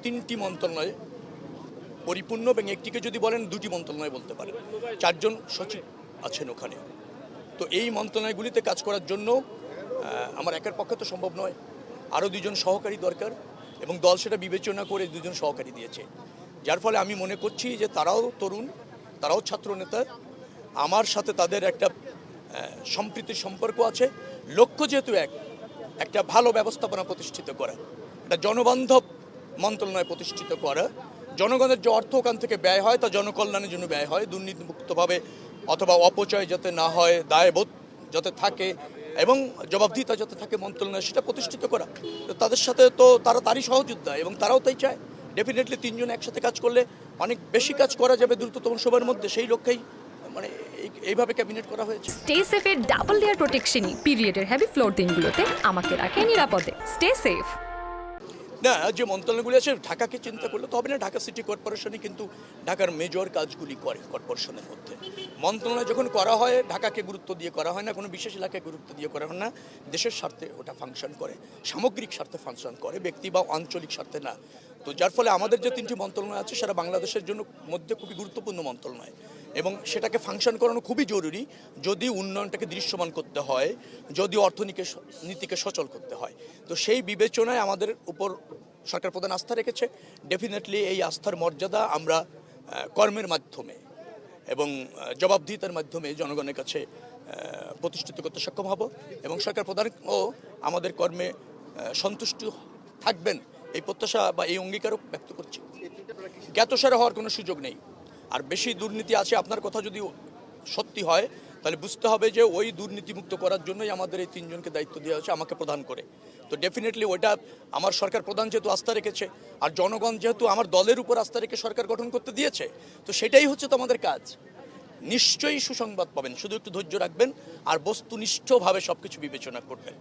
3টি মন্ত্রণালয় পরিপূর্ণ, এবং একটিকে যদি বলেন 2টি মন্ত্রণালয় বলতে পারেন। 4 জন সচিব আছেন ওখানে। তো এই মন্ত্রণালয়গুলিতে কাজ করার জন্য আমার একার পক্ষে তো সম্ভব নয়, আরও 2 জন সহকারী দরকার, এবং দল সেটা বিবেচনা করে 2 জন সহকারী দিয়েছে। যার ফলে আমি মনে করছি যে তারাও তরুণ, তারাও ছাত্র নেতা, আমার সাথে তাদের একটা সম্প্রীতির সম্পর্ক আছে। লক্ষ্য যেহেতু একটা ভালো ব্যবস্থাপনা প্রতিষ্ঠিত করা, একটা জনবান্ধব মন্ত্রণালয় প্রতিষ্ঠিত করা, জনগণের যে অর্থ ওখান থেকে ব্যয় হয় তা জনকল্যাণের জন্য ব্যয় হয়, দুর্নীতিমুক্তভাবে, অথবা অপচয় যাতে না হয়, দায়বোধ যাতে থাকে এবং জবাবদিহিতা যাতে থাকে মন্ত্রণালয়, সেটা প্রতিষ্ঠিত করা। তো তাদের সাথে তো তারই সহযোদ্ধা, এবং তারাও তাই চায়। ডেফিনেটলি 3 জন একসাথে কাজ করলে অনেক বেশি কাজ করা যাবে দ্রুততম সময়ের মধ্যে, সেই লক্ষ্যেই মানে এইভাবে ক্যাবিনেট করা হয়েছে। স্টে সেফের ডাবল লেয়ার প্রোটেকশনই পিরিয়ডের হেভি ফ্লোর দিনগুলোতে আমাকে রাখে নিরাপদে। Stay safe. না, যে মন্ত্রণালয়গুলি আছে, ঢাকাকে চিন্তা করলে তো হবে না। ঢাকা সিটি কর্পোরেশনই কিন্তু ঢাকার মেজর কাজগুলি করে কর্পোরেশনের মধ্যে। মন্ত্রণালয় যখন করা হয়, ঢাকাকে গুরুত্ব দিয়ে করা হয় না, কোনো বিশেষ এলাকায় গুরুত্ব দিয়ে করা হয় না। দেশের স্বার্থে ওটা ফাংশন করে, সামগ্রিক স্বার্থে ফাংশন করে, ব্যক্তি বা আঞ্চলিক স্বার্থে না। তো যার ফলে আমাদের যে 3টি মন্ত্রণালয় আছে, সেটা বাংলাদেশের জন্য মধ্যে খুবই গুরুত্বপূর্ণ মন্ত্রণালয়, এবং সেটাকে ফাংশন করানো খুবই জরুরি যদি উন্নয়নটাকে দৃশ্যমান করতে হয়, যদি অর্থনীতিকে সচল করতে হয়। তো সেই বিবেচনায় আমাদের উপর সরকার প্রধান আস্থা রেখেছে। ডেফিনেটলি এই আস্থার মর্যাদা আমরা কর্মের মাধ্যমে এবং জবাবদিহিতার মাধ্যমে জনগণের কাছে প্রতিষ্ঠিত করতে সক্ষম হব, এবং সরকার প্রধানও আমাদের কর্মে সন্তুষ্ট থাকবেন এই প্রত্যাশা বা এই অঙ্গীকারও ব্যক্ত করছি। জ্ঞাতসারে হওয়ার কোনো সুযোগ নেই। আর বেশি দুর্নীতি আছে, আপনার কথা যদি সত্যি হয়, তাহলে বুঝতে হবে যে ওই দুর্নীতিমুক্ত করার জন্যই আমাদের এই 3 জনকে দায়িত্ব দেওয়া হয়েছে, আমাকে প্রদান করে। তো ডেফিনেটলি ওইটা আমার সরকার প্রধান যেহেতু আস্থা রেখেছে, আর জনগণ যেহেতু আমার দলের উপর আস্থা রেখে সরকার গঠন করতে দিয়েছে, তো সেটাই হচ্ছে তো আমাদের কাজ। নিশ্চয়ই সুসংবাদ পাবেন, শুধু একটু ধৈর্য রাখবেন আর বস্তুনিষ্ঠভাবে সবকিছু বিবেচনা করবেন।